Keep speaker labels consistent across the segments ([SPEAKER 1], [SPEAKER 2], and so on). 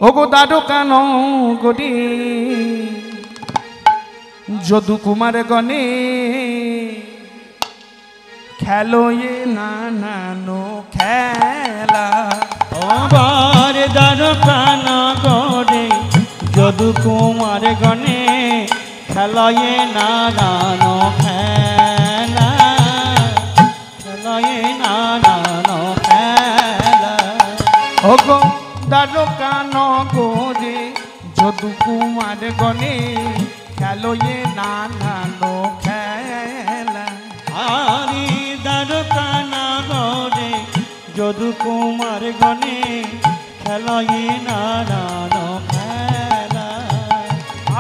[SPEAKER 1] ওগো দ্বারকান গরি যদু কুমার গণে খেলো এ নানানো খেলা।
[SPEAKER 2] আবার দ্বারকান গরে যদু কুমার গণে খেলায়ে নানানো খেলা, খেলায়ে নানানো খেলা।
[SPEAKER 1] ওগো দ্বারকান গরে যদু কুমার গণে খেলো এ নানানো খেলা।
[SPEAKER 2] আরে দ্বারকান গরে যদু কুমার গণে খেলায়ে নানানো খেলা।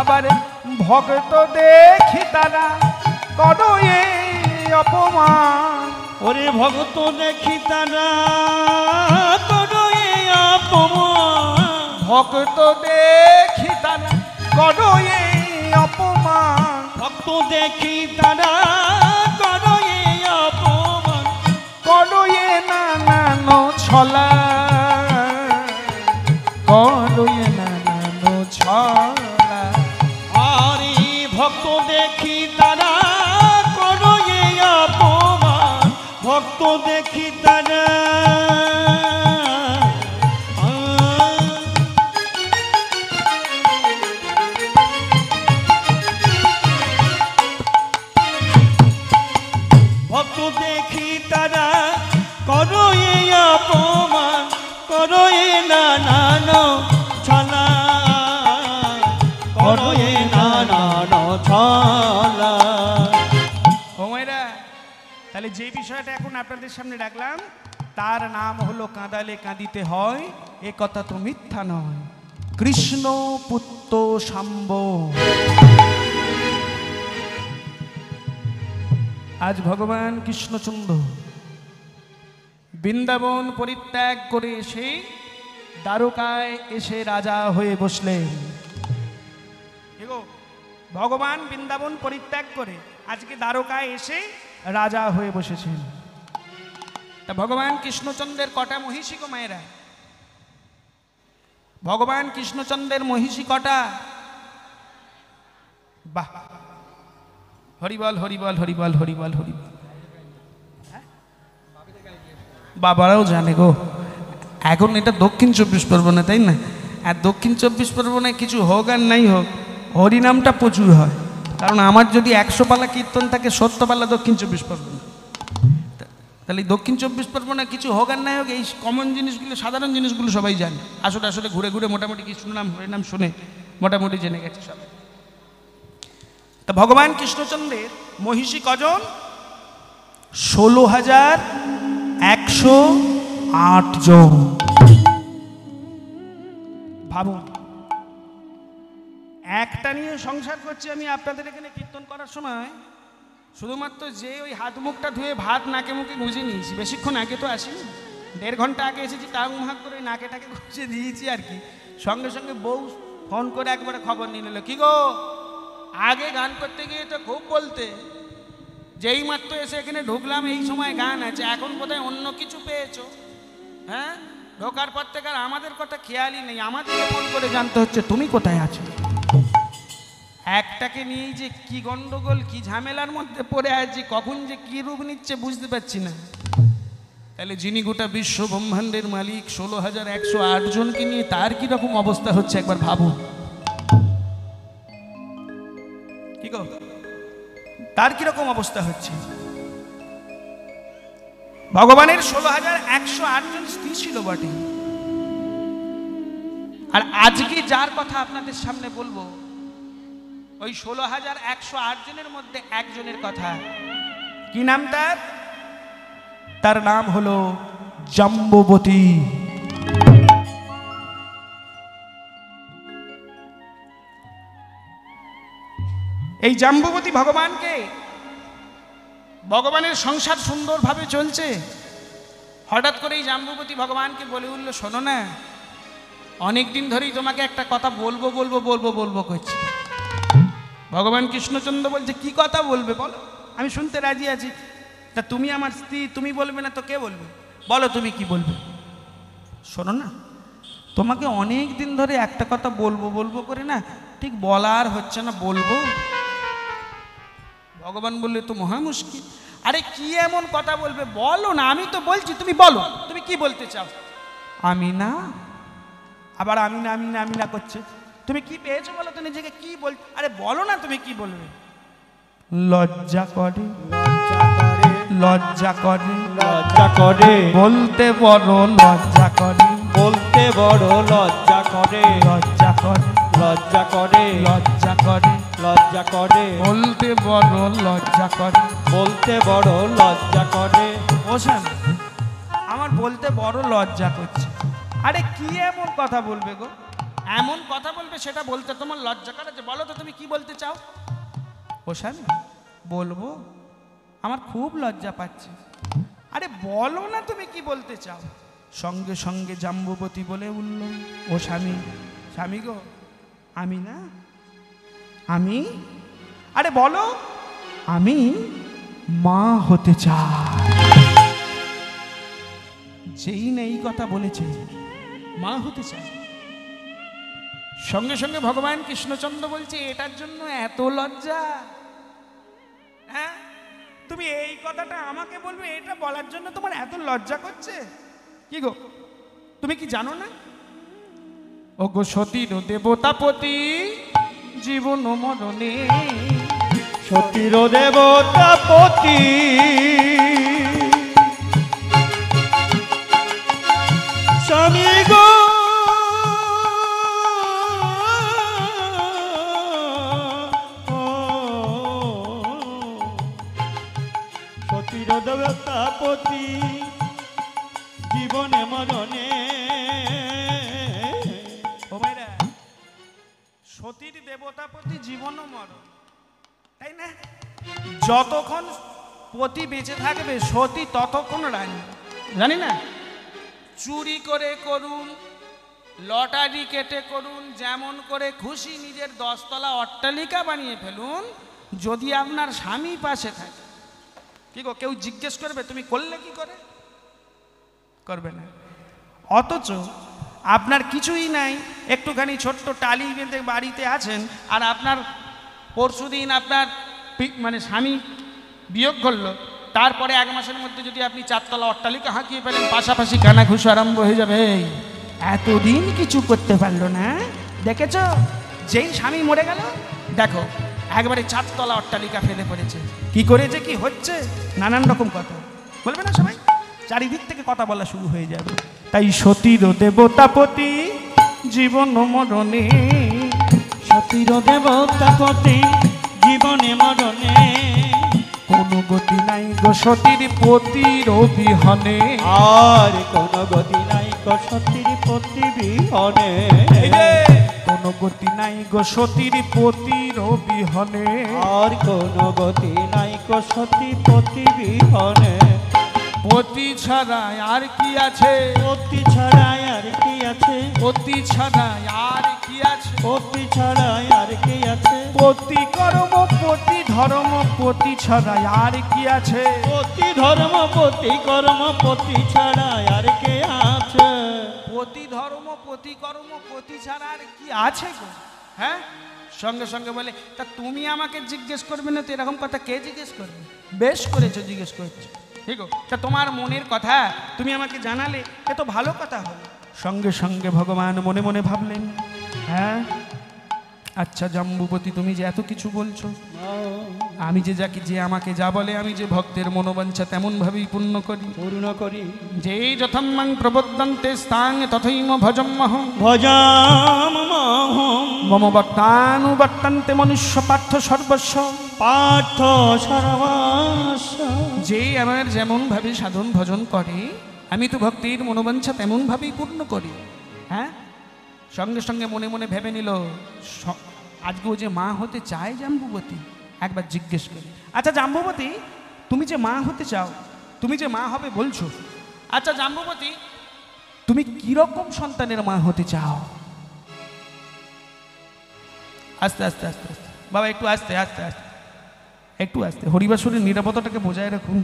[SPEAKER 1] আবার ভক্ত দেখি তারা করো এ অপমান।
[SPEAKER 2] ওরে ভক্ত দেখি তারা করো এ অপমান।
[SPEAKER 1] ভক্ত দেখি তারা করো এ অপমান।
[SPEAKER 2] ভক্ত দেখি তারা করো এ অপমান।
[SPEAKER 1] করো এ নানানো ছলা, করো এ নানানো ছলা।
[SPEAKER 2] আরে ভক্ত দেখি তারা করো এ অপমান। ভক্ত দেখি তারা ভক্ত দেখি তারা করো এ অপমান। করো এ নানানো ছলা, করো এ নানানো ছলা।
[SPEAKER 1] ও মায়েরা, তাহলে যে বিষয়টা এখন আপনাদের সামনে রাখলাম তার নাম হলো কাঁদালে কাঁদিতে হয়, এ কথা তো মিথ্যা নয়। কৃষ্ণ পুত্র শাম্ব। আজ ভগবান কৃষ্ণচন্দ্র বৃন্দাবন পরিত্যাগ করে এসে দ্বারকায় এসে রাজা হয়ে বসলেন। ভগবান বৃন্দাবন পরিত্যাগ করে আজকে দ্বারকায় এসে রাজা হয়ে বসেছেন। তা ভগবান কৃষ্ণচন্দ্রের কটা মহিষী গো মায়েরা? ভগবান কৃষ্ণচন্দ্রের মহিষী কটা? বাহ, হরিবল হরিবল হরিবল হরিবল হরিবল। বাবারাও জানে গো, এখন এটা দক্ষিণ 24 পরগনা, তাই না? আর দক্ষিণ 24 পরগনায় কিছু হোক আর নাই হোক, হরিনামটা প্রচুর হয়। কারণ আমার যদি 100 পালা কীর্তন থাকে, 70 পালা দক্ষিণ 24 পরগনা। তাহলে দক্ষিণ 24 পরগনায় কিছু হোক আর নাই হোক, এই কমন জিনিসগুলো, সাধারণ জিনিসগুলো সবাই জানে। আসলে আসলে ঘুরে ঘুরে মোটামুটি কৃষ্ণনাম হরিনাম শুনে মোটামুটি জেনে গেছে সবাই। তা ভগবান কৃষ্ণচন্দ্রের মহিষী কজন? 16,108 জন। ভাবুন, একটা নিয়ে সংসার করছি আমি আপনাদের এখানে কীর্তন করার সময়। শুধুমাত্র যে ওই হাত মুখটা ধুয়ে ভাত নাকে মুখে গুঁজে নিয়েছি, বেশিক্ষণ আগে তো আসিনি, 1.5 ঘন্টা আগে এসেছি, টাং ভাগ করে নাকে টাকে গুঁজে দিয়েছি আর কি। সঙ্গে সঙ্গে বউ ফোন করে একবারে খবর নিয়ে নিল, কি গো আগে গান করতে গিয়ে তো খুব বলতে, যেই মাত্র এসে এখানে ঢুকলাম এই সময় গান আছে, এখন বোধহয় অন্য কিছু পেয়েছো। হ্যাঁ, ঢোকার পর থেকে আর আমাদের কথা খেয়ালই নেই, আমাদেরকে ফোন করে জানতে হচ্ছে তুমি কোথায় আছো। একটাকে নিয়েই যে কি গন্ডগোল, কি ঝামেলার মধ্যে পড়ে আছি, কখন যে কি রূপ নিচ্ছে বুঝতে পারছি না। তাহলে যিনি গোটা বিশ্ব ব্রহ্মাণ্ডের মালিক, 16,108 জনকে নিয়ে তার কি রকম অবস্থা হচ্ছে একবার ভাবুন। কি গো, তার কিরকম অবস্থা হচ্ছে? ভগবানের 16,108 জন স্ত্রী ছিল বটে। আর আজকে যার কথা আপনাদের সামনে বলবো, ওই 16,108 জনের মধ্যে একজনের কথা। কি নাম তার? তার নাম হলো জাম্বুবতী। এই জাম্বুবতী ভগবানকে, ভগবানের সংসার সুন্দরভাবে চলছে, হঠাৎ করে এই জাম্বুবতী ভগবানকে বলে উঠল, শোনো না, অনেক দিন ধরেই তোমাকে একটা কথা বলবো বলবো বলবো বলবো করছি। ভগবান কৃষ্ণচন্দ্র বলছে, কি কথা বলবে বলো, আমি শুনতে রাজি আছি। তা তুমি আমার স্ত্রী, তুমি বলবে না তো কে বলবে? বলো তুমি কি বলবে। শোনো না, তোমাকে অনেক দিন ধরে একটা কথা বলবো বলবো করে না ঠিক বলার হচ্ছে না, বলবো। ভগবান বললে তো মহা মুশকিল। আরে কি এমন কথা বলবে, বলো না, আমি তো বলছি, তুমি বলো, তুমি কি বলতে চাও? আমি না, আবার আমি না আমি না আমি না করছে। তুমি কি পেয়েছো বলো তো নিজেকে, কি বল, আরে বলো না তুমি কি বলবে। লজ্জা করে, লজ্জা করে,
[SPEAKER 2] লজ্জা করে,
[SPEAKER 1] বলতে বড় লজ্জা করে,
[SPEAKER 2] বলতে বড় লজ্জা করে,
[SPEAKER 1] লজ্জা করে,
[SPEAKER 2] লজ্জা করে,
[SPEAKER 1] লজ্জা করে,
[SPEAKER 2] লজ্জা করে,
[SPEAKER 1] বলতে বড় লজ্জা করে,
[SPEAKER 2] বলতে বড় লজ্জা করে।
[SPEAKER 1] ওশান আমার বলতে বড় লজ্জা করছে। আরে কি এমন কথা বলবে গো, এমন কথা বলবে সেটা বলতে তোমার লজ্জা করে? যে বলো তো তুমি কি বলতে চাও। ওশান বলবো, আমার খুব লজ্জা পাচ্ছে। আরে বলো না তুমি কি বলতে চাও। সঙ্গে সঙ্গে জাম্বুবতী বলে উঠল, ও স্বামী, স্বামী গো, আমি না, আমি, আরে বলো, আমি মা হতে চাই। যেই না এই কথা বলেছে, মা হতে চাই, সঙ্গে সঙ্গে ভগবান কৃষ্ণচন্দ্র বলছে এটার জন্য এত লজ্জা? হ্যাঁ, তুমি এই কথাটা আমাকে বলবে, এটা বলার জন্য তোমার এত লজ্জা করছে? কি গো, তুমি কি জানো না? ও গো সতীর দেবতাপতি, জীবন মরণে,
[SPEAKER 2] সতীর দেবতাপতি, স্বামী গো, সতীর দেবতাপতি, জীবনে মরণে।
[SPEAKER 1] ও ভাইরা, সতীর দেবতাপতি জীবন মরণ, তাই না? যতক্ষণ পতি বেঁচে থাকবে সতী ততক্ষণ রানী, জানি না? চুরি করে করুন, লটারি কেটে করুন, যেমন করে খুশি নিজের 10 তলা অট্টালিকা বানিয়ে ফেলুন, যদি আপনার স্বামী পাশে থাকে, কি গো, কেউ জিজ্ঞেস করবে তুমি করলে কি করে? করবে না। অথচ আপনার কিছুই নাই, একটুখানি ছোট্ট টালি বেঁধে বাড়িতে আছেন, আর আপনার পরশুদিন আপনার মানে স্বামী বিয়োগ করলো, তারপরে 1 মাসের মধ্যে যদি আপনি 4 তলা অট্টালিকা হাঁকিয়ে ফেলেন, পাশাপাশি কানাঘুষো আরম্ভ হয়ে যাবে। এতদিন কিছু করতে পারলো না, দেখেছো? যেই স্বামী মরে গেল, দেখো একবারে 4 তলা অট্টালিকা ফেলে পড়েছে। কি করেছে, কি হচ্ছে, নানান রকম কথা বলবে না সবাই, চারিদিক থেকে কথা বলা শুরু হয়ে যাবে। তাই সতীর দেবতাপতি, জীবন মরণে,
[SPEAKER 2] সতীর দেবতাপতি, জীবনে মরণে,
[SPEAKER 1] কোনো গতি নাই গো সতীর পতির বিহনে।
[SPEAKER 2] আর কোন গতি নাই গো সতীর পতি বিহনে,
[SPEAKER 1] কোনো গতি নাই গো সতীর পতির বিহনে,
[SPEAKER 2] আর কোন গতি নাই গো সতী পতি বিহনে।
[SPEAKER 1] পতি ছাড়া আর কি আছে,
[SPEAKER 2] পতি ছাড়া আর কি আছে,
[SPEAKER 1] পতি ছাড়া আর কি আছে,
[SPEAKER 2] পতি ছাড়া আর কি আছে,
[SPEAKER 1] পতি কর্ম পতি ধর্ম পতি ছাড়া আর কি আছে,
[SPEAKER 2] পতি ধর্ম পতি কর্ম পতি ছাড়া আর কে আছে,
[SPEAKER 1] পতি ধর্ম পতি কর্ম পতি ছাড়া আর কি আছে গো? হ্যাঁ, সঙ্গে সঙ্গে বলে তা তুমি আমাকে জিজ্ঞেস করবে না তো এরকম কথা কে জিজ্ঞেস করবে? বেশ করেছো জিজ্ঞেস করছো, ঠিক তা তোমার মনের কথা তুমি আমাকে জানালে, এ তো ভালো কথা হলো। সঙ্গে সঙ্গে ভগবান মনে মনে ভাবলেন, হ্যাঁ আচ্ছা জাম্বুবতী, তুমি যে এত কিছু বলছো, আমি যে যাকে যে আমাকে যা বলে, আমি যে ভক্তের মনোবাঞ্ছা তেমন ভাবেই পূর্ণ করি,
[SPEAKER 2] পূর্ণ করি।
[SPEAKER 1] যে যথম্মাং প্রবদ্ধন্তে স্থাং তথৈম ভজম্মহং,
[SPEAKER 2] ভজামহং
[SPEAKER 1] মম বর্তানুবর্তন্তে মনুষ্য পার্থ সর্বস্ব,
[SPEAKER 2] পার্থ সর্বস্ব।
[SPEAKER 1] যে আমার যেমন ভাবে সাধন ভজন করে, আমি তো ভক্তির মনোবাঞ্ছা তেমন ভাবেই পূর্ণ করি। হ্যাঁ, সঙ্গে সঙ্গে মনে মনে ভেবে নিল, আজকে ও যে মা হতে চায় জাম্বুবতী, একবার জিজ্ঞেস করি। আচ্ছা জাম্বুবতী, তুমি যে মা হতে চাও, তুমি যে মা হবে বলছো, আচ্ছা জাম্বুবতী, তুমি কিরকম সন্তানের মা হতে চাও? আস্তে আস্তে আস্তে আস্তে বাবা, একটু আস্তে আস্তে আস্তে, একটু আস্তে, হরিবাসরের নিরাপত্তাটাকে বজায় রাখুন।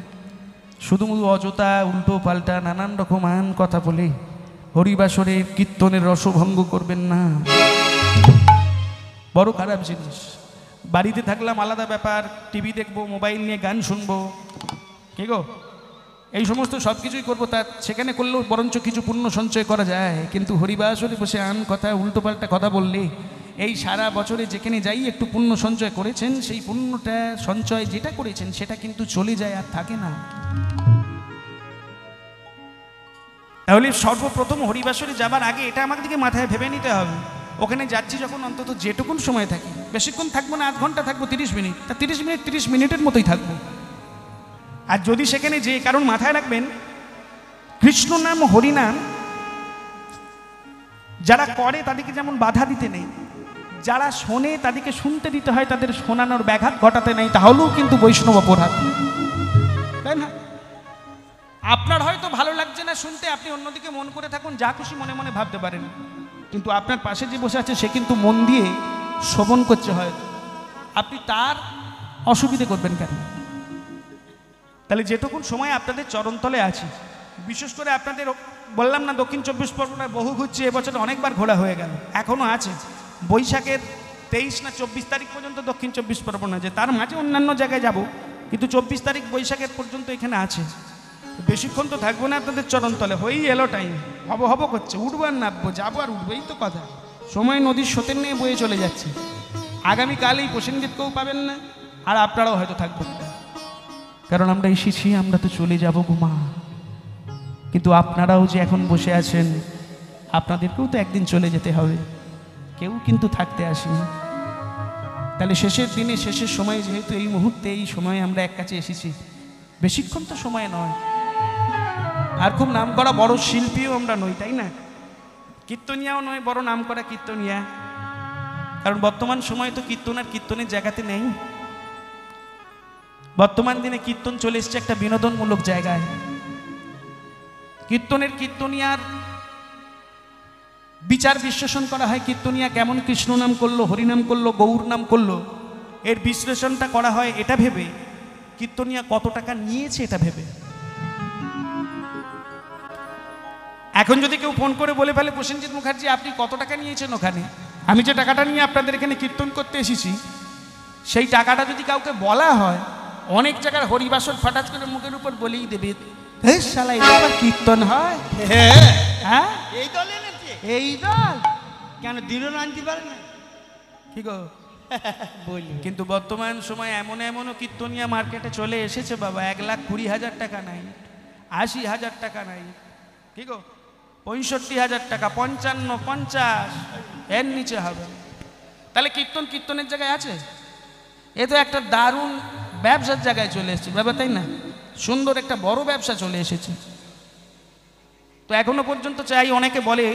[SPEAKER 1] শুধু অযথা উল্টো পাল্টা নানান রকম কথা বলে হরিবাসরের কীর্তনের রসভঙ্গ করবেন না, বড় খারাপ জিনিস। বাড়িতে থাকলাম আলাদা ব্যাপার, টিভি দেখবো, মোবাইল নিয়ে গান শুনবো, কে গো, এই সমস্ত সব কিছুই করবো, তা সেখানে করলেও বরঞ্চ কিছু পুণ্য সঞ্চয় করা যায়। কিন্তু হরিবাসরে বসে আন কথা, উল্টোপাল্টা কথা বললে এই সারা বছরে যেখানে যাই একটু পুণ্য সঞ্চয় করেছেন, সেই পুণ্যটা সঞ্চয় যেটা করেছেন সেটা কিন্তু চলে যায়, আর থাকে না। তাহলে সর্বপ্রথম হরিবাসরে যাবার আগে এটা আমাদেরকে মাথায় ভেবে নিতে হবে, ওখানে যাচ্ছি যখন অন্তত যেটুকুন সময় থাকি, বেশিক্ষণ থাকবো না, 1 ঘন্টা থাকবো, 30 মিনিট, তা 30 মিনিটের মতোই থাকবো। আর যদি সেখানে যে, কারণ মাথায় রাখবেন কৃষ্ণ নাম হরিনাম যারা করে তাদেরকে যেমন বাধা দিতে নেই, যারা শোনে তাদেরকে শুনতে দিতে হয়, তাদের শোনানোর ব্যাঘাত ঘটাতে নেই, তাহলেও কিন্তু বৈষ্ণব অপরাধ, তাই না? আপনার হয়তো ভালো লাগছে না শুনতে, আপনি অন্যদিকে মন করে থাকুন, যা খুশি মনে মনে ভাবতে পারেন, কিন্তু আপনার পাশে যে বসে আছে সে কিন্তু মন দিয়ে শ্রবণ করছে, হয়তো আপনি তার অসুবিধে করবেন কেন? তাহলে যেটুকুন সময় আপনাদের চরণতলে আছে, বিশেষ করে আপনাদের বললাম না দক্ষিণ 24 পরগনায় বহু ঘুরছে, এবছর অনেকবার ঘোরা হয়ে গেল, এখনও আছে। বৈশাখের 23 না 24 তারিখ পর্যন্ত দক্ষিণ 24 পরগনা আছে, তার মাঝে অন্যান্য জায়গায় যাব, কিন্তু 24 তারিখ বৈশাখের পর্যন্ত এখানে আছে। বেশিক্ষণ তো থাকবো না আপনাদের চরণতলে, হয়েই এলো টাইম, হব করছে, উঠবো আর নামবো, যাবো আর উঠবো, এই তো কথা। সময় নদীর স্রোতের নিয়ে বয়ে চলে যাচ্ছে, আগামীকাল এই প্রসেনজিৎকেও পাবেন না, আর আপনারাও হয়তো থাকবেন না, কারণ আমরা এসেছি, আমরা তো চলে যাবো গুমা। কিন্তু আপনারাও যে এখন বসে আছেন, আপনাদেরকেও তো একদিন চলে যেতে হবে, কেউ কিন্তু থাকতে আসেনি। তাহলে শেষের দিনে, শেষের সময়, যেহেতু এই মুহূর্তে এই সময়ে আমরা এক কাছে এসেছি, বেশিক্ষণ তো সময় নয়, আর খুব নাম করা বড় শিল্পীও আমরা নই, তাই না? কীর্তনিয়াও নয় বড় নাম করা কীর্তনিয়া, কারণ বর্তমান সময় তো কীর্তন আর কীর্তনের জায়গাতে নেই। বর্তমান দিনে কীর্তন চলে এসছে একটা বিনোদনমূলক জায়গায়। কীর্তনিয়ার বিচার বিশ্লেষণ করা হয়, কীর্তনিয়া কেমন কৃষ্ণ নাম করলো, হরিনাম করলো, গৌর নাম করলো, এর বিশ্লেষণটা করা হয় এটা ভেবে কীর্তনিয়া কত টাকা নিয়েছে এটা ভেবে। এখন যদি কেউ ফোন করে বলে ফেলে, প্রসেনজিৎ মুখার্জি আপনি কত টাকা নিয়েছেন ওখানে, আমি যে টাকাটা নিয়ে আপনাদের এখানে কীর্তন করতে এসেছি, সেই টাকাটা যদি কাউকে বলা হয়, অনেক জায়গার হরিবাসর ফাটাচ করে মুখের উপর বলেই দেবে, এই শালা এটা আবার কীর্তন হয়? হ্যাঁ,
[SPEAKER 2] এই দল এনেছে,
[SPEAKER 1] এই দল
[SPEAKER 2] কেন দিনও আনতে পারে না,
[SPEAKER 1] কি গো
[SPEAKER 2] বলি।
[SPEAKER 1] কিন্তু বর্তমান সময় এমনও কীর্তনিয়া মার্কেটে চলে এসেছে বাবা, 1,20,000 টাকা নাই, 80,000 টাকা নাই, কি গো 65,000 টাকা, 55, 50, এর নিচে হবে। তাহলে কীর্তনের জায়গায় আছে, এ তো একটা দারুণ ব্যবসার জায়গায় চলে এসেছে বাবা, তাই না? সুন্দর একটা বড় ব্যবসা চলে এসেছে। তো এখনো পর্যন্ত চাই, অনেকে বলে,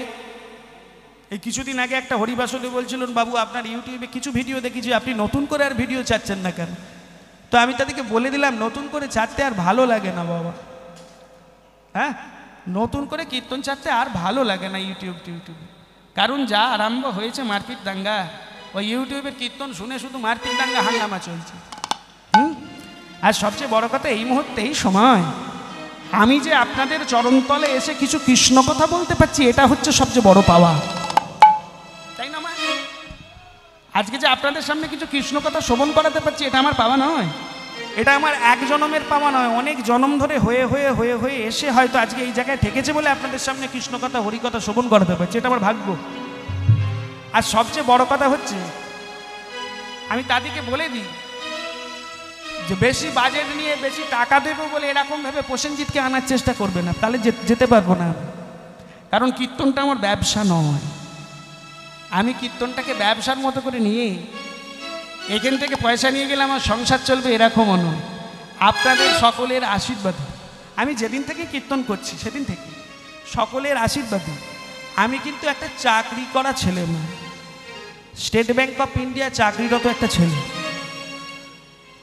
[SPEAKER 1] এই কিছুদিন আগে একটা হরিবাসরে বলছিলেন, বাবু আপনার ইউটিউবে কিছু ভিডিও দেখেছি, আপনি নতুন করে আর ভিডিও ছাড়ছেন না কেন? তো আমি তাদেরকে বলে দিলাম, নতুন করে ছাড়তে আর ভালো লাগে না বাবা, হ্যাঁ, নতুন করে কীর্তন ছাড়তে আর ভালো লাগে না ইউটিউবে, কারণ যা আরম্ভ হয়েছে মারপিট দাঙ্গা, ওই ইউটিউবের কীর্তন শুনে শুধু মারপিট দাঙ্গা হাঙ্গামা চলছে। আর সবচেয়ে বড় কথা, এই মুহূর্তে এই সময় আমি যে আপনাদের চরণতলে এসে কিছু কৃষ্ণ কথা বলতে পারছি, এটা হচ্ছে সবচেয়ে বড় পাওয়া, তাই না মা? আজকে যে আপনাদের সামনে কিছু কৃষ্ণ কথা শ্রবণ করাতে পারছি, এটা আমার পাওয়া নয়, এটা আমার এক জনমের পাওয়া নয়, অনেক জনম ধরে হয়ে এসে হয়তো আজকে এই জায়গায় ঠেকেছে বলে আপনাদের সামনে কৃষ্ণ কথা, হরি কথা শ্রবণ করাতে পারছি, এটা আমার ভাগ্য। আর সবচেয়ে বড় কথা হচ্ছে, আমি তাদেরকে বলে দিই যে বেশি বাজেট নিয়ে বেশি টাকা দেবো বলে এরকম ভাবে প্রসেনজিৎকে আনার চেষ্টা করবে না, তাহলে যেতে পারবো না, কারণ কীর্তনটা আমার ব্যবসা নয়। আমি কীর্তনটাকে ব্যবসার মতো করে নিয়ে এখান থেকে পয়সা নিয়ে গেলে আমার সংসার চলবে, এরকমও নয়। আপনাদের সকলের আশীর্বাদে, আমি যেদিন থেকে কীর্তন করছি সেদিন থেকে সকলের আশীর্বাদে আমি কিন্তু একটা চাকরি করা ছেলে না, স্টেট ব্যাংক অফ ইন্ডিয়া চাকরিরত একটা ছেলে।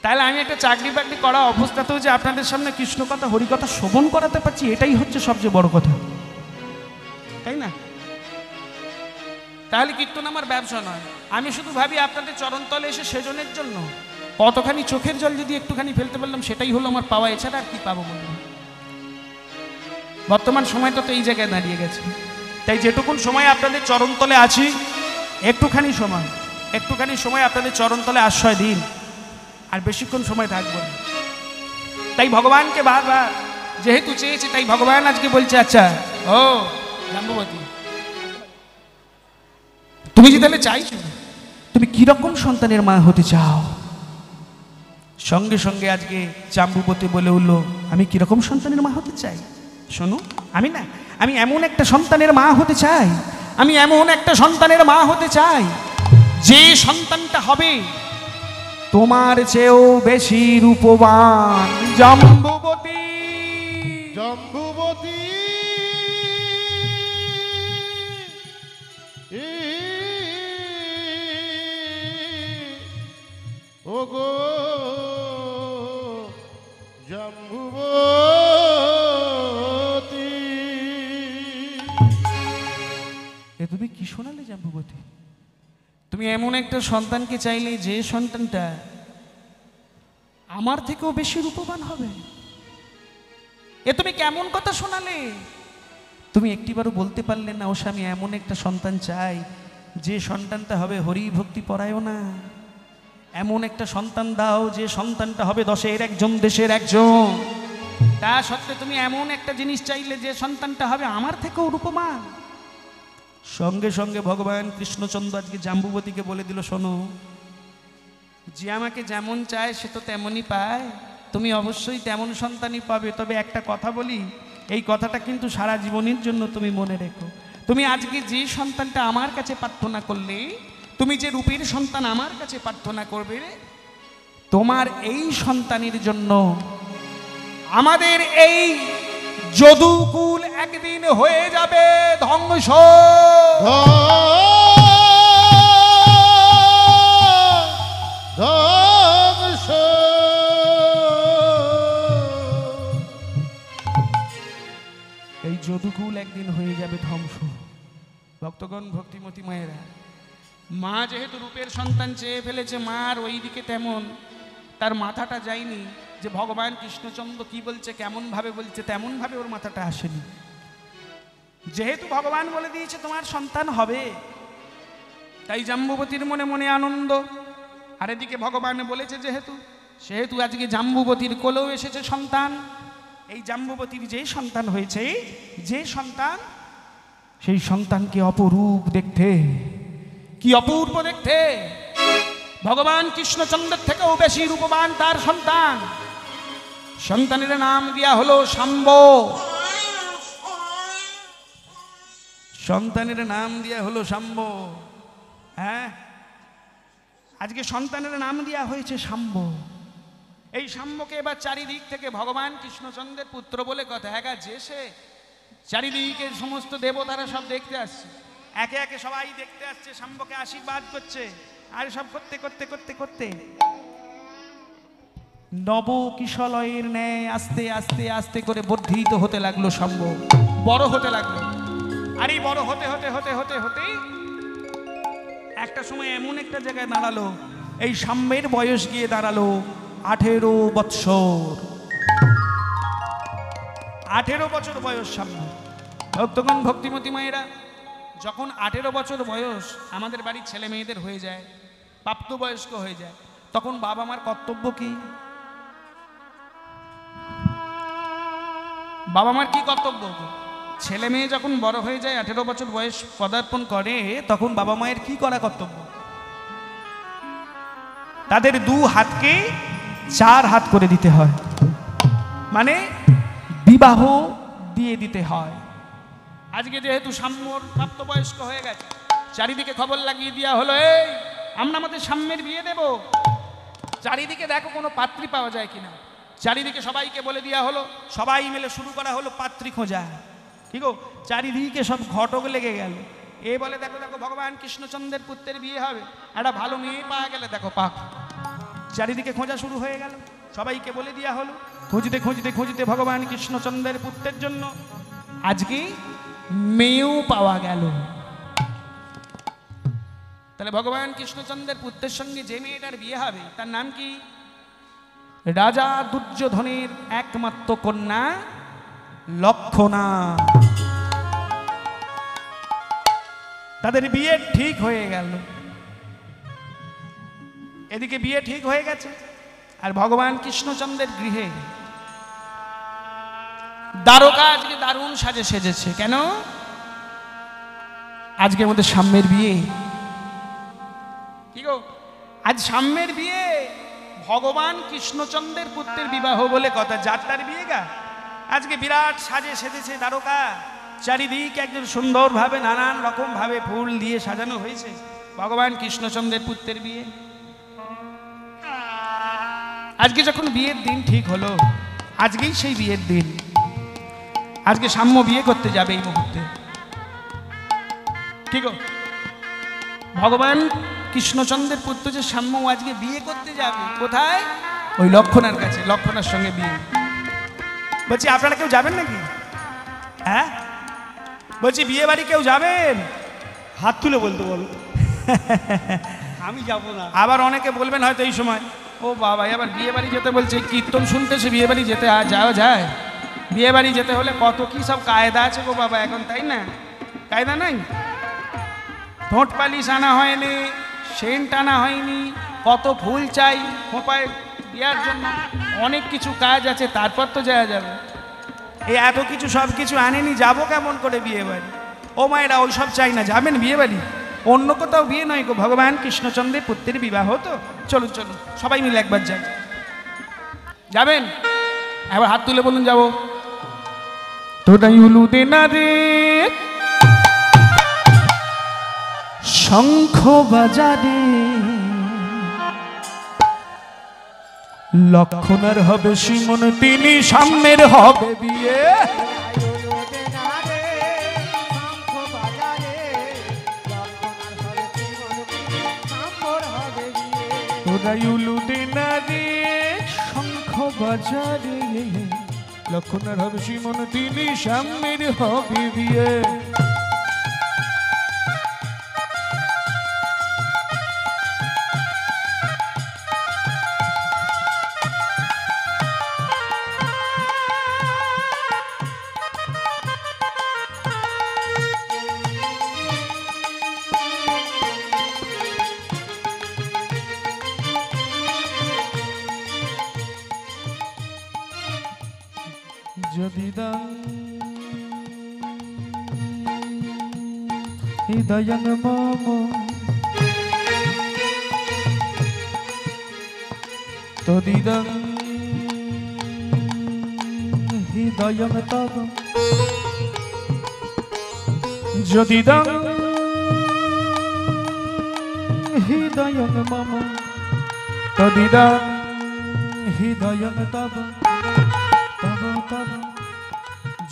[SPEAKER 1] তাহলে আমি একটা চাকরি বাকরি করা অবস্থাতেও যে আপনাদের সামনে কৃষ্ণ কথা, হরি কথা শ্রবণ করাতে পারছি, এটাই হচ্ছে সবচেয়ে বড় কথা, তাই না? তাহলে কীর্তন আমার ব্যবসা নয়। আমি শুধু ভাবি আপনাদের চরণতলে এসে সেজনের জন্য কতখানি চোখের জল যদি একটুখানি ফেলতে পারলাম, সেটাই হলো আমার পাওয়া, এছাড়া আর কি পাবো বলুন? বর্তমান সময়টা তো এই জায়গায় দাঁড়িয়ে গেছে। তাই যেটুকুন সময় আপনাদের চরণতলে আছি, একটুখানি সময় আপনাদের চরণতলে আশ্রয় দিন, আর বেশিক্ষণ সময় থাকবো না। তাই ভগবানকে বারবার যেহেতু চেয়েছি, তাই ভগবান আজকে বলছে, আচ্ছা ও জাম্বুবতী, তুমি যে তাহলে চাইছো, তুমি কিরকম সন্তানের মা হতে চাও? সঙ্গে সঙ্গে আজকে জাম্বুবতী বলে উঠল, আমি কিরকম সন্তানের মা হতে চাই? শোনো, আমি এমন একটা সন্তানের মা হতে চাই, যে সন্তানটা হবে তোমার চেয়েও বেশি রূপবান। জাম্বুবতী,
[SPEAKER 3] জাম্বুবতী ওগো জাম্বুবতী,
[SPEAKER 1] এ তুমি কি শোনালে জাম্বুবতী? তুমি এমন একটা সন্তানকে চাইলে যে সন্তানটা আমার থেকেও বেশি রূপবান হবে। এ তুমি কেমন কথা শোনালে? তুমি একটিবারও বলতে পারলে না, ও স্বামী, এমন একটা সন্তান চাই যে সন্তানটা হবে হরি ভক্তি পরায়ণা। এমন একটা সন্তান দাও যে সন্তানটা হবে 10-এর একজন, দেশের একজন। তা সত্ত্বে তুমি এমন একটা জিনিস চাইলে যে সন্তানটা হবে আমার থেকেও রূপবান। সঙ্গে সঙ্গে ভগবান কৃষ্ণচন্দ্র আজকে জাম্বুবতীকে বলে দিল, শোনো, যে আমাকে যেমন চায় সে তো তেমনই পায়, তুমি অবশ্যই তেমন সন্তানই পাবে। তবে একটা কথা বলি, এই কথাটা কিন্তু সারা জীবনের জন্য তুমি মনে রেখো। তুমি আজকে যে সন্তানটা আমার কাছে প্রার্থনা করলে, তুমি যে রূপের সন্তান আমার কাছে প্রার্থনা করবে, তোমার এই সন্তানের জন্য আমাদের এই যদুকুল একদিন হয়ে যাবে ধ্বংস।
[SPEAKER 3] ধ্বংস,
[SPEAKER 1] এই যদুকুল একদিন হয়ে যাবে ধ্বংস। ভক্তগণ, ভক্তিমতী মায়েরা, মা যেহেতু রূপের সন্তান চেয়ে ফেলেছে, মার ওই দিকে তেমন তার মাথাটা যায়নি যে ভগবান কৃষ্ণচন্দ্র কি বলছে, কেমন ভাবে বলছে, তেমন ভাবে ওর মাথাটা আসেনি। যেহেতু ভগবান বলে দিয়েছে তোমার সন্তান হবে, তাই জাম্বুবতীর মনে মনে আনন্দ। আর এদিকে ভগবান বলেছে সেহেতু আজকে জাম্বুবতীর কোলেও এসেছে সন্তান। এই জাম্বুবতীর যে সন্তান হয়েছে, যে সন্তান, সেই সন্তানকে অপরূপ দেখতে, কি অপূর্ব দেখতে। ভগবান কৃষ্ণচন্দ্রের থেকেও বেশি রূপবান তার সন্তান। সন্তানের নাম দেয়া হলো শাম্ব। সন্তানের নাম দেয়া হলো শাম্ব। হ্যাঁ, আজকে সন্তানের নাম দেয়া হয়েছে শাম্ব। এই শাম্বকে এবার চারিদিক থেকে ভগবান কৃষ্ণচন্দ্রের পুত্র বলে কথা। হ্যাঁ, যে সে চারিদিকে সমস্ত দেবতারা সব দেখতে আসছে, একে একে সবাই দেখতে আসছে, শাম্বকে আশীর্বাদ করছে। আর সব করতে করতে করতে করতে নব কিশলয়ের ন্যায় আস্তে আস্তে আস্তে করে বর্ধিত হতে লাগলো শাম্ব, বড় হতে লাগলো। আর এই বড় হতে হতে হতে হতে হতে একটা সময় এমন একটা জায়গায় দাঁড়ালো, এই শাম্বের বয়স গিয়ে দাঁড়ালো 18 বৎসর। 18 বছর বয়স শাম্ব। ভক্তগণ, ভক্তিমতী মায়েরা, যখন 18 বছর বয়স আমাদের বাড়ির ছেলে মেয়েদের হয়ে যায়, প্রাপ্তবয়স্ক হয়ে যায়, তখন বাবা মার কর্তব্য কি? বাবা মার কি কর্তব্য? ছেলে মেয়ে যখন বড় হয়ে যায়, 18 বছর বয়স পদার্পণ করে, তখন বাবা মায়ের কি করা কর্তব্য? তাদের 2 হাতকে 4 হাত করে দিতে হয়, মানে বিবাহ দিয়ে দিতে হয়। আজকে যেহেতু সাম্যর প্রাপ্তবয়স্ক হয়ে গেছে, চারিদিকে খবর লাগিয়ে দেওয়া হলো, এই আমরা আমাদের সাম্যের বিয়ে দেব, চারিদিকে দেখো কোনো পাত্রী পাওয়া যায় কিনা। চারিদিকে সবাইকে বলে দেওয়া হলো, সবাই মিলে শুরু করা হলো পাত্রী খোঁজা। ঠিক গো, চারিদিকে সব ঘটক লেগে গেল। এ বলে দেখো দেখো ভগবান কৃষ্ণচন্দ্রের পুত্রের বিয়ে হবে, একটা ভালো মেয়ে পাওয়া গেলে দেখো পাক। চারিদিকে খোঁজা শুরু হয়ে গেল, সবাইকে বলে দেওয়া হলো। খুঁজতে খুঁজতে খুঁজতে ভগবান কৃষ্ণচন্দ্রের পুত্রের জন্য আজকে মেয়েও পাওয়া গেল। তাহলে ভগবান কৃষ্ণচন্দ্রের পুত্রের সঙ্গে যে মেয়েটার বিয়ে হবে তার নাম কি? রাজা দুর্যোধনের একমাত্র কন্যা লক্ষণা। তাদের বিয়ে ঠিক হয়ে গেল। এদিকে বিয়ে ঠিক হয়ে গেছে, আর ভগবান কৃষ্ণচন্দ্রের গৃহে দ্বারকা আজকে দারুণ সাজে সেজেছে। কেন? আজকে আমাদের সাম্যের বিয়ে। কি গো, আজ সাম্যের বিয়ে, ভগবান কৃষ্ণচন্দ্রের পুত্রের বিবাহ বলে কথা। যাত্রার বিয়ে গা, আজকে বিরাট সাজে সেজেছে দ্বারকা। চারিদিক একদম সুন্দরভাবে নানান রকম ভাবে ফুল দিয়ে সাজানো হয়েছে। ভগবান কৃষ্ণচন্দ্রের পুত্রের বিয়ে। আজকে যখন বিয়ের দিন ঠিক হলো, আজকেই সেই বিয়ের দিন। আজকে সাম্য বিয়ে করতে যাবে এই মুহূর্তে। কি গো, ভগবান কৃষ্ণচন্দ্রের পুত্র যে সাম্য আজকে বিয়ে করতে যাবে। কোথায়? ওই লক্ষণার কাছে, লক্ষণার সঙ্গে বিয়ে। বলছি আপনারা কেউ যাবেন নাকি? হ্যাঁ বলছি বিয়ে বাড়ি কেউ যাবেন?
[SPEAKER 2] হাত তুলে বলতে বলো। আমি যাব না।
[SPEAKER 1] আবার অনেকে বলবেন হয়তো এই সময়, ও বাবা আবার বিয়ে বাড়ি যেতে বলছে, কীর্তন শুনতেছে বিয়ে বাড়ি যেতে যাওয়া যায়? বিয়ে বাড়ি যেতে হলে কত কি সব কায়দা আছে গো বাবা এখন, তাই না? কায়দা নাই? ঠোঁট পালিশ আনা হয়নি, সেন্ট আনা হয়নি, কত ফুল চাই খোঁপায় দেওয়ার জন্য, অনেক কিছু কাজ আছে, তারপর তো যাওয়া যাবে। এই এত কিছু সব কিছু আনেনি, যাবো কেমন করে বিয়ে বাড়ি? ও মায়েরা ওই সব চাই না, যাবেন বিয়ে বাড়ি? অন্য কোথাও বিয়ে নয় গো, ভগবান কৃষ্ণচন্দ্রের পুত্রের বিবাহ তো। চলুন চলুন সবাই মিলে একবার যাই। যাবেন? একবার হাত তুলে বলুন যাবো। তোরাই উলু দে না রে শঙ্খ বাজারে, লক্ষণের হবে সিমন, তিনি সামনের হবে বিয়ে। তোরাই উলু দে না রে শঙ্খ বাজারে, লক্ষণের হবে সিমন, তিনি সামনের হবে বিয়ে। যদিদং হৃদয়ং মম তদিদং হৃদয়ং তব, যদিদং হৃদয়ং মম তদিদং হৃদয়ং তব, তব তব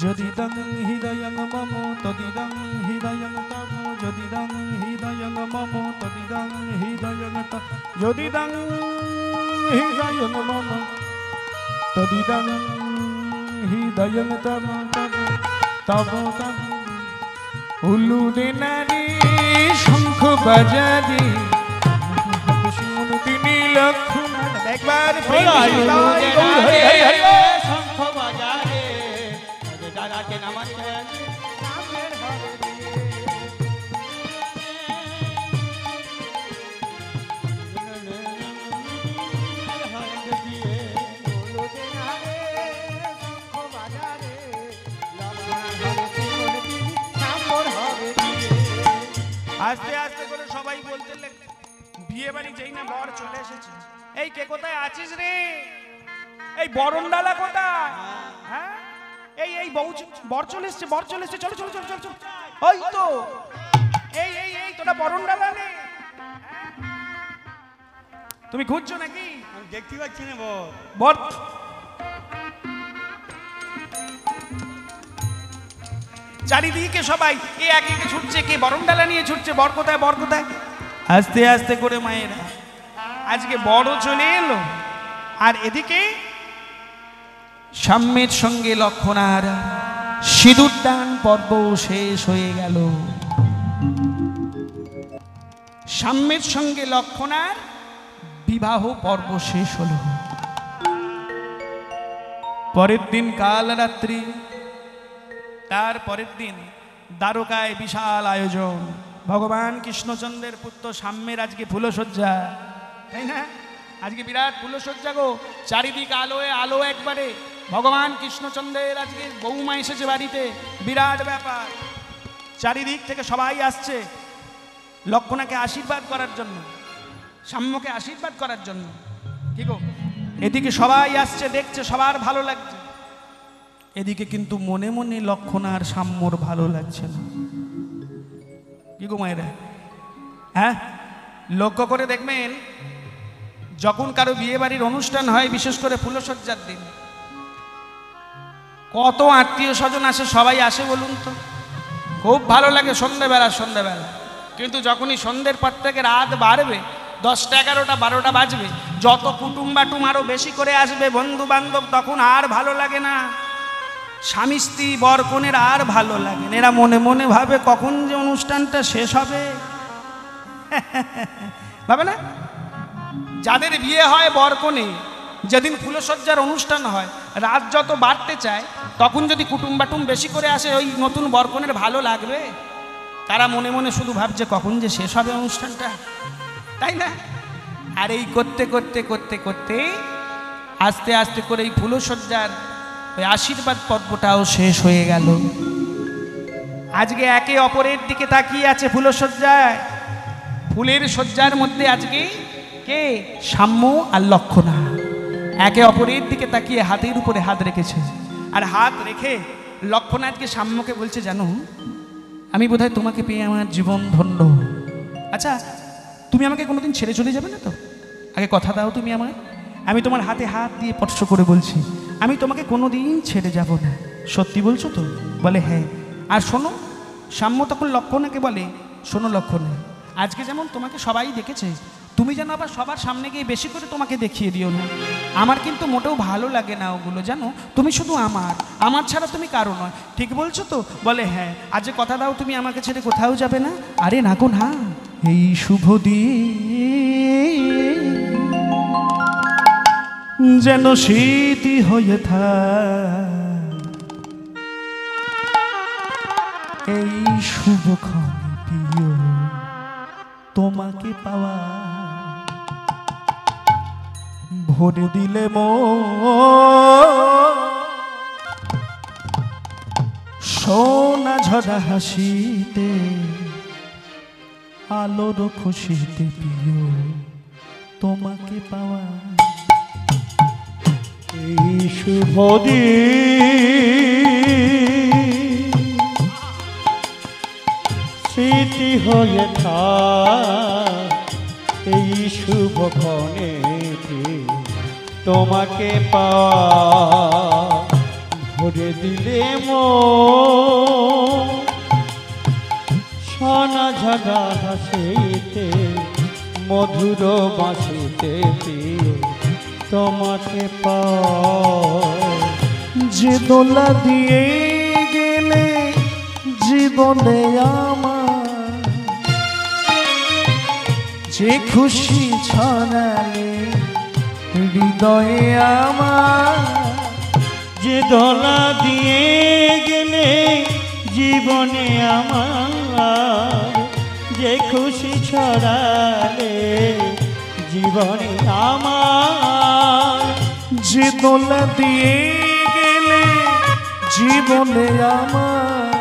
[SPEAKER 1] যদিদং হৃদয়ং মম তদিদং হৃদয়ং তব, যদিদং হৃদয়ং মম তদিদং হৃদয়ং তব, যদিদং হৃদয়ং মম তদিদং হৃদয়ং তব, তব তব উলু দে না রে শঙ্খ বাজারে, তিনি লক্ষণ। একবার
[SPEAKER 2] শঙ্খ বাজারে দাদাকে নামাচ্ছে।
[SPEAKER 1] আস্তে আস্তে করে সবাই বলতে লাগলো, বিয়ে বাড়ি যেই না বর চলে এসেছে। এই কে কোথায় আছিস রে? এই বরণডালা কোথায়? হ্যাঁ এই এই বউ বর চলে এসেছে, বর চলে এসেছে, চলো চলো চলো চলো চলো। ওই তো এই এই এই তোরা বরণডালা নে। তুমি খুঁজছো নাকি?
[SPEAKER 2] আমি দেখতে পাচ্ছি না বর।
[SPEAKER 1] বর চারিদিকে সবাই এ একে একে ছুটছে, কে বরণডালা নিয়ে ছুটছে, বর কোথায় বর কোথায়। আস্তে আস্তে করে মায়েরা আজকে বড় চলে এলো, আর এদিকে সাম্যের সঙ্গে লক্ষণার সিঁদুরদান পর্ব শেষ হয়ে গেল। সাম্যের সঙ্গে লক্ষণার বিবাহ পর্ব শেষ হলো। পরের দিন কাল রাত্রি, তার পরের দিন দ্বারকায় বিশাল আয়োজন। ভগবান কৃষ্ণচন্দ্রের পুত্র সাম্যের আজকে ফুলসজ্জা, তাই না? আজকে বিরাট ফুলসজ্জা গো, চারিদিক আলোয় আলো একবারে। ভগবান কৃষ্ণচন্দ্রের আজকে বৌমা এসেছে বাড়িতে, বিরাট ব্যাপার। চারিদিক থেকে সবাই আসছে লক্ষণাকে আশীর্বাদ করার জন্য, সাম্যকে আশীর্বাদ করার জন্য। কি গো, এদিকে সবাই আসছে, দেখছে, সবার ভালো লাগছে। এদিকে কিন্তু মনে মনে লক্ষণা আর সাম্যর ভালো লাগছে না। কি গো মায়েরা, হ্যাঁ, লক্ষ্য করে দেখবেন যখন কারো বিয়ে বাড়ির অনুষ্ঠান হয়, বিশেষ করে ফুলসজ্জার দিন, কত আত্মীয় স্বজন আসে, সবাই আসে বলুন তো? খুব ভালো লাগে সন্ধ্যেবেলা। কিন্তু যখনই সন্ধ্যের পর থেকে রাত বাড়বে, 10টা 11টা 12টা বাজবে, যত কুটুম বাটুম আরো বেশি করে আসবে, বন্ধু বান্ধব, তখন আর ভালো লাগে না। স্বামী স্ত্রী বর কনের আর ভালো লাগে না। এরা মনে মনে ভাবে কখন যে অনুষ্ঠানটা শেষ হবে, ভাবে না? যাদের বিয়ে হয় বর কনে, যেদিন ফুলসজ্জার অনুষ্ঠান হয়, রাত যত বাড়তে চায়, তখন যদি কুটুম বাটুম বেশি করে আসে, ওই নতুন বর কনের ভালো লাগবে? তারা মনে মনে শুধু ভাবছে কখন যে শেষ হবে অনুষ্ঠানটা, তাই না? আর এই করতে করতে করতে করতে আস্তে আস্তে করে এই ফুলসজ্জার ওই আশীর্বাদ পর্বটাও শেষ হয়ে গেল। আজকে একে অপরের দিকে তাকিয়ে আছে ফুলসজ্জায়। ফুলের সজ্জার মধ্যে আজকে কে? সাম্য আর লক্ষণা একে অপরের দিকে তাকিয়ে হাতের উপরে হাত রেখেছে। আর হাত রেখে লক্ষণা আজকে সাম্যকে বলছে, জানো, আমি বোধহয় তোমাকে পেয়ে আমার জীবন ধন্য। আচ্ছা, তুমি আমাকে কোনোদিন ছেড়ে চলে যাবে না তো? আগে কথা দাও তুমি আমার। আমি তোমার হাতে হাত দিয়ে স্পর্শ করে বলছি, আমি তোমাকে কোনোদিন ছেড়ে যাব না। সত্যি বলছো তো? বলে হ্যাঁ। আর শোনো, সাম্য তখন লক্ষণাকে বলে, শোনো লক্ষণা, আজকে যেমন তোমাকে সবাই দেখেছে, তুমি যেন আবার সবার সামনে গিয়ে বেশি করে তোমাকে দেখিয়ে দিও না। আমার কিন্তু মোটেও ভালো লাগে না ওগুলো, জানো? তুমি শুধু আমার ছাড়া তুমি কারো নয়। ঠিক বলছো তো? বলে হ্যাঁ। আজ কথা দাও তুমি আমাকে ছেড়ে কোথাও যাবে না। আরে না গো না, এই শুভ দিন যেন স্মৃতি হয়ে থাক, এই শুভক্ষণ প্রিয় তোমাকে পাওয়া, ভরে দিলে সোনা ঝরা হাসিতে, আলোর খুশিতে প্রিয় তোমাকে পাওয়া,
[SPEAKER 2] এই শুভ দিন স্মৃতি হয়ে থাক, এই শুভক্ষণে তোমাকে পাওয়া, ভরে দিলে সোনা ঝরা হাসিতে, মধুর বাঁশিতে প্রিয় তোমাকে পাওয়া,
[SPEAKER 1] যে দোলা দিয়ে গেলে জীবনে আমার, যে খুশি ছড়ালে হৃদয়ে আমার,
[SPEAKER 2] যে দোলা দিয়ে গেলে জীবনে আমার, যে খুশি ছড়ালে জীবনে আমার,
[SPEAKER 1] যে দোলা দিয়ে গেলে জীবনে আমার,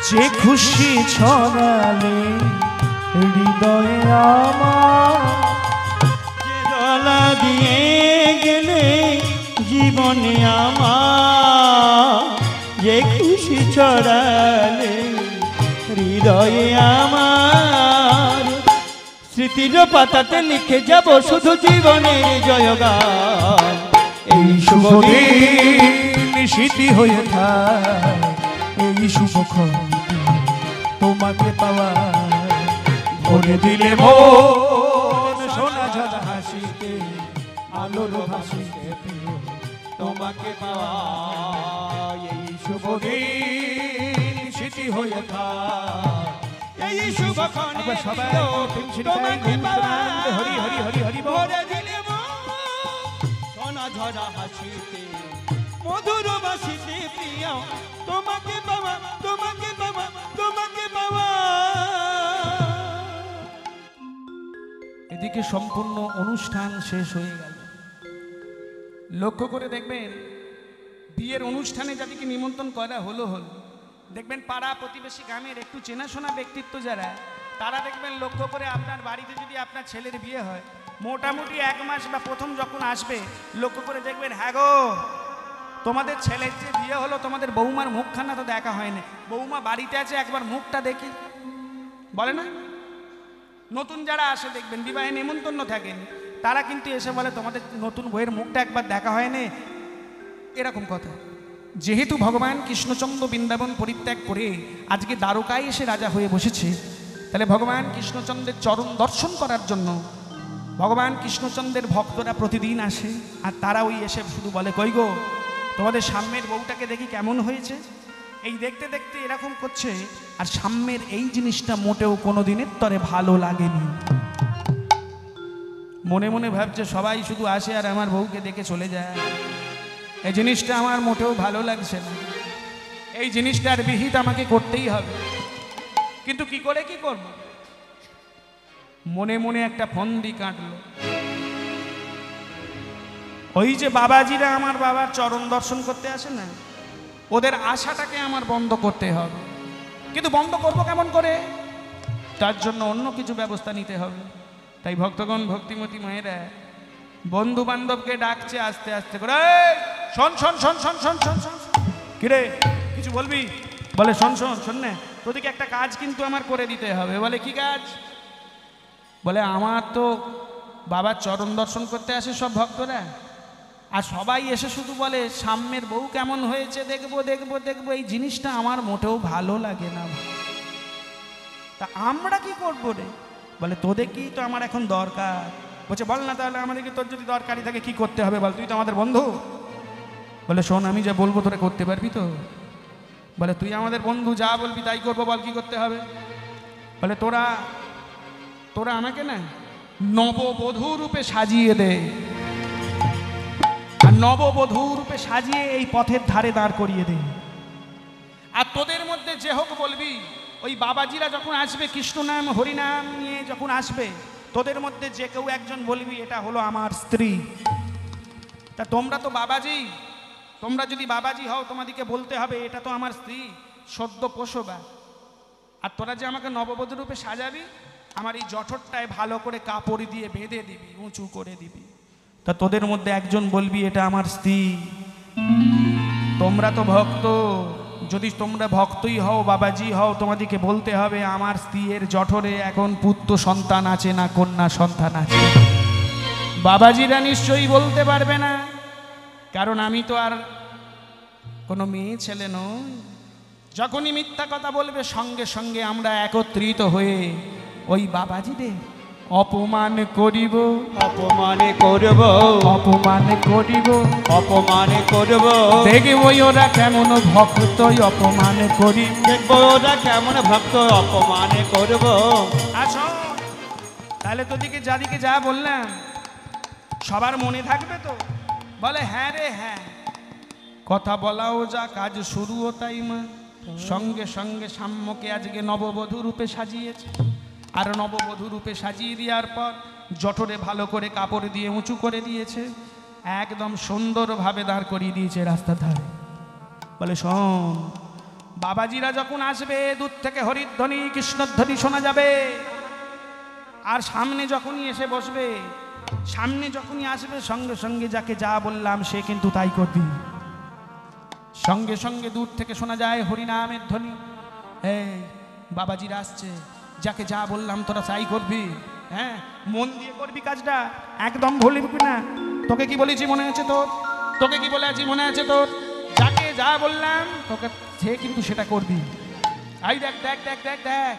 [SPEAKER 1] যে খুশি ছড়ালে হৃদয়ে আমার,
[SPEAKER 2] যে দোলা দিয়ে গেলে জীবনে আমার, যে খুশি ছড়ালে হৃদয়ে আমার, স্মৃতির পাতাতে লিখে যাব শুধু জীবনের জয়গান,
[SPEAKER 1] এই শুভ দিন স্মৃতি হয়ে থাক, এই শুভক্ষণ তোমাকে পাওয়া, ভরে দিলে মন সোনা ঝরা হাসিতে, আলোর ভাসিতে প্রিয় তোমাকে পাওয়া, এই শুভ দিন স্মৃতি হয়ে থাক,
[SPEAKER 2] এই শুভক্ষণে
[SPEAKER 1] সবাই
[SPEAKER 2] তোমাকে পাওয়া,
[SPEAKER 1] হরি হরি হরি হরি বল।
[SPEAKER 2] ভরে দিলে সোনা ঝরা হাসিতে, মধুর বাসিতে প্রিয়া তোমাকে বাবা তোমাকে বাবা তোমাকে বাবা।
[SPEAKER 1] এদিকে সম্পূর্ণ অনুষ্ঠান শেষ হয়ে গেল। লক্ষ্য করে দেখবেন বিয়ের অনুষ্ঠানে যাদেরকে নিমন্ত্রণ করা হলো দেখবেন পাড়া প্রতিবেশী গ্রামের একটু চেনাশোনা ব্যক্তিত্ব যারা, তারা দেখবেন লক্ষ্য করে আপনার বাড়িতে যদি আপনার ছেলের বিয়ে হয় মোটামুটি 1 মাস বা প্রথম যখন আসবে লক্ষ্য করে দেখবেন, হ্যাঁ গো তোমাদের ছেলের যে বিয়ে হলো তোমাদের বৌমার মুখখানা তো দেখা হয়নি, বৌমা বাড়িতে আছে একবার মুখটা দেখি, বলে না? নতুন যারা আসে দেখবেন বিবাহে নেমন্তন্ন থাকেন, তারা কিন্তু এসে বলে তোমাদের নতুন বইয়ের মুখটা একবার দেখা হয়নি, এরকম কথা। যেহেতু ভগবান কৃষ্ণচন্দ্র বৃন্দাবন পরিত্যাগ করে আজকে দ্বারকায় এসে রাজা হয়ে বসেছে, তাহলে ভগবান কৃষ্ণচন্দ্রের চরণ দর্শন করার জন্য ভগবান কৃষ্ণচন্দ্রের ভক্তরা প্রতিদিন আসে, আর তারা ওই এসে শুধু বলে, কই গো তোমাদের সাম্যের বউটাকে দেখি কেমন হয়েছে। এই দেখতে দেখতে এরকম করছে, আর সাম্যের এই জিনিসটা মোটেও কোনো দিনের তরে ভালো লাগেনি। মনে মনে ভাবছে সবাই শুধু আসে আর আমার বউকে দেখে চলে যায়, এই জিনিসটা আমার মোটেও ভালো লাগছে না, এই জিনিসটার বিহিত আমাকে করতেই হবে। কিন্তু কি করে কি করব? মনে মনে একটা ফন্দি কাটলো, ওই যে বাবাজিরা আমার বাবার চরণ দর্শন করতে আসে না, ওদের আশাটাকে আমার বন্ধ করতে হবে। কিন্তু বন্ধ করব কেমন করে? তার জন্য অন্য কিছু ব্যবস্থা নিতে হবে। তাই ভক্তগণ ভক্তিমতী মায়েরা বন্ধু বান্ধবকে ডাকছে আস্তে আস্তে করে, শোন শোন শোন শোন শোন শোন শোন, কিরে কিছু বলবি? বলে শোন শোন শোন না, তোদেরকে একটা কাজ কিন্তু আমার করে দিতে হবে। বলে কি কাজ? বলে আমার তো বাবার চরণ দর্শন করতে আসে সব ভক্তরা, আর সবাই এসে শুধু বলে সাম্যের বউ কেমন হয়েছে দেখবো দেখবো দেখবো, এই জিনিসটা আমার মোটেও ভালো লাগে না। তা আমরা কি করবো রে? বলে তোদের কি তো আমার এখন দরকার। বলছে বল না তাহলে আমাদেরকে, তোর যদি দরকারি থাকে কি করতে হবে বল, তুই তো আমাদের বন্ধু। বলে শোন আমি যা বলবো তোরা করতে পারবি তো? বলে তুই আমাদের বন্ধু, যা বলবি তাই করবো, বল কি করতে হবে? বলে তোরা তোরা আমাকে না নববধূ রূপে সাজিয়ে দে, আর নববধূ রূপে সাজিয়ে এই পথের ধারে দাঁড় করিয়ে দে। আর তোদের মধ্যে যে হোক বলবি, ওই বাবাজিরা যখন আসবে কৃষ্ণ নাম হরিনাম নিয়ে যখন আসবে, তোদের মধ্যে যে কেউ একজন বলবি এটা হলো আমার স্ত্রী। তা তোমরা তো বাবাজি, তোমরা যদি বাবাজি হও তোমাদেরকে বলতে হবে এটা তো আমার স্ত্রী সদ্য প্রসবা। আর তোরা যে আমাকে নববধূ রূপে সাজাবি, আমার এই জঠরটায় ভালো করে কাপড় দিয়ে বেঁধে দিবি, উঁচু করে দিবি। তা তোদের মধ্যে একজন বলবি এটা আমার স্ত্রী। তোমরা তো ভক্ত, যদি তোমরা ভক্তই হও বাবাজি হও, তোমাদেরকে বলতে হবে আমার স্ত্রীর জঠরে এখন পুত্র সন্তান আছে না কন্যা সন্তান আছে। বাবাজিরা নিশ্চয়ই বলতে পারবে না, কারণ আমি তো আর কোনো মেয়ে ছেলে নই। যখনই মিথ্যা কথা বলবে সঙ্গে সঙ্গে আমরা একত্রিত হয়ে ওই বাবাজিদের অপমান করিব,
[SPEAKER 2] অপমান করব,
[SPEAKER 1] অপমান করিব,
[SPEAKER 2] অপমান করব।
[SPEAKER 1] দেখব ওরা কেমন ভক্ত অপমান করি,
[SPEAKER 2] দেখব ওরা কেমন ভক্ত অপমান করব।
[SPEAKER 1] আসো তাহলে তোদিকে যাদিকে যা বললাম সবার মনে থাকবে তো? বলে হ্যাঁ রে হ্যাঁ, কথা বলাও যা কাজ শুরুও তাই মা। সঙ্গে সঙ্গে সাম্যকে আজকে নববধূ রূপে সাজিয়েছে, আর নববধূ রূপে সাজিয়ে দেওয়ার পর জঠরে ভালো করে কাপড় দিয়ে উঁচু করে দিয়েছে, একদম সুন্দরভাবে দাঁড় করিয়ে দিয়েছে রাস্তার ধারে। বলে শোন, বাবাজিরা যখন আসবে দূর থেকে হরিধ্বনি কৃষ্ণধ্বনি শোনা যাবে, আর সামনে যখনই এসে বসবে, সামনে যখনই আসবে সঙ্গে সঙ্গে যাকে যা বললাম সে কিন্তু তাই করবি। সঙ্গে সঙ্গে দূর থেকে শোনা যায় হরিনামের ধ্বনি, এই বাবাজিরা আসছে, যাকে যা বললাম তোরা তাই করবি। হ্যাঁ, মন দিয়ে করবি কাজটা, একদম ভুলবি না। তোকে কি বলেছি মনে আছে তোর? তোকে কি বলে আছি মনে আছে তোর? যাকে যা বললাম তোকে সে কিন্তু সেটা করবি। এই দেখ দেখ দেখ দেখ দেখ,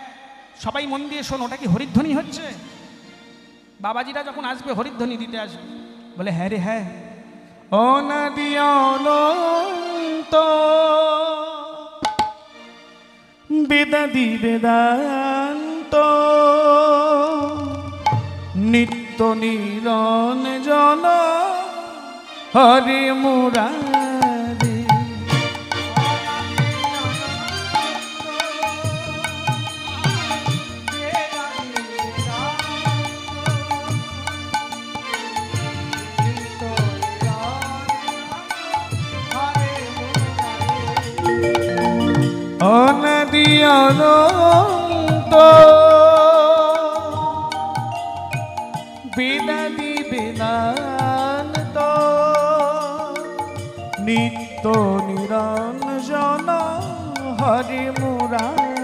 [SPEAKER 1] সবাই মন দিয়ে শোন, ওটা কি হরিধ্বনি হচ্ছে? বাবাজিরা যখন আসবে হরিধ্বনি দিতে আসবে। বলে হ্যাঁ রে হ্যাঁ, অনাদি অনন্ত বেদাদি বেদান্ত নিত্য নিরঞ্জন হরি মুরারি অনন্ত বেদাদি বেদান্ত নিত্য নিরঞ্জন হরি মুরারি।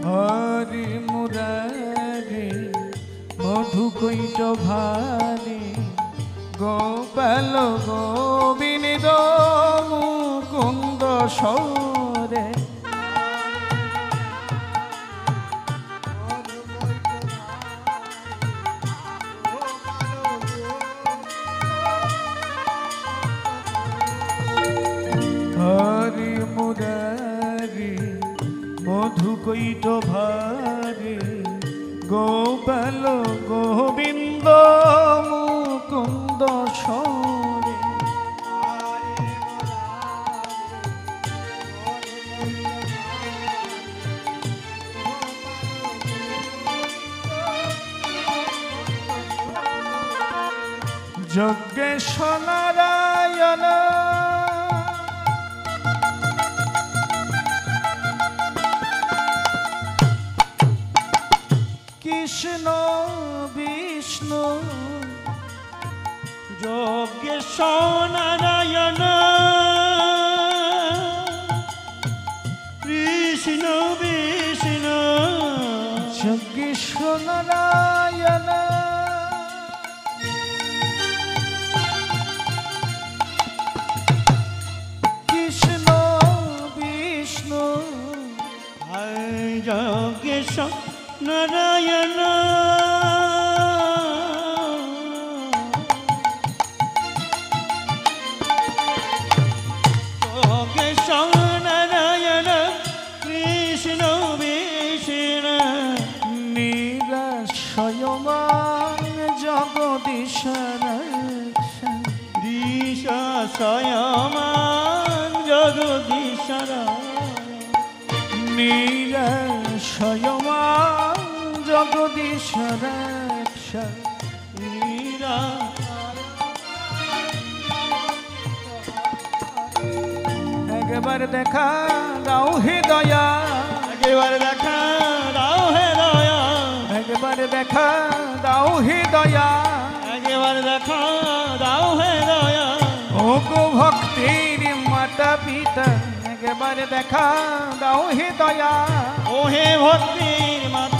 [SPEAKER 1] হরি মুরারি মধুকৈট ভারি গোপাল গোবিন্দ মুকুন্দ সরে। হরি মুরারি মধুকৈট ভারি গোপাল গোবিন্দ মুকুন্দ সরে। যজ্ঞেশ নারায়ণ কৃষ্ণ বিষ্ণু
[SPEAKER 2] যজ্ঞেশ নারায়ণ কৃষ্ণ বিষ্ণু
[SPEAKER 1] যজ্ঞেশ নারায়ণ কৃষ্ণ বিষ্ণু
[SPEAKER 2] যজ্ঞেশ নারায়ণ যজ্ঞেশ নারায়ণ কৃষ্ণ বিষ্ণু
[SPEAKER 1] নিরাশয়মান জগদীশ
[SPEAKER 2] দিশ স্বয়মান জগদীশ
[SPEAKER 1] নিরাশয়মান জগদীশ
[SPEAKER 2] নীরা
[SPEAKER 1] একবার দেখা দাও হে দয়া
[SPEAKER 2] একবার দেখা দাও হে দয়া
[SPEAKER 1] একবার দেখা দাও হে দয়া
[SPEAKER 2] একবার দেখা দাও হে দয়া
[SPEAKER 1] ও গো ভক্তির মাতা পিতা একবার দেখা দাও হে দয়া
[SPEAKER 2] ও হে ভক্তির মাতা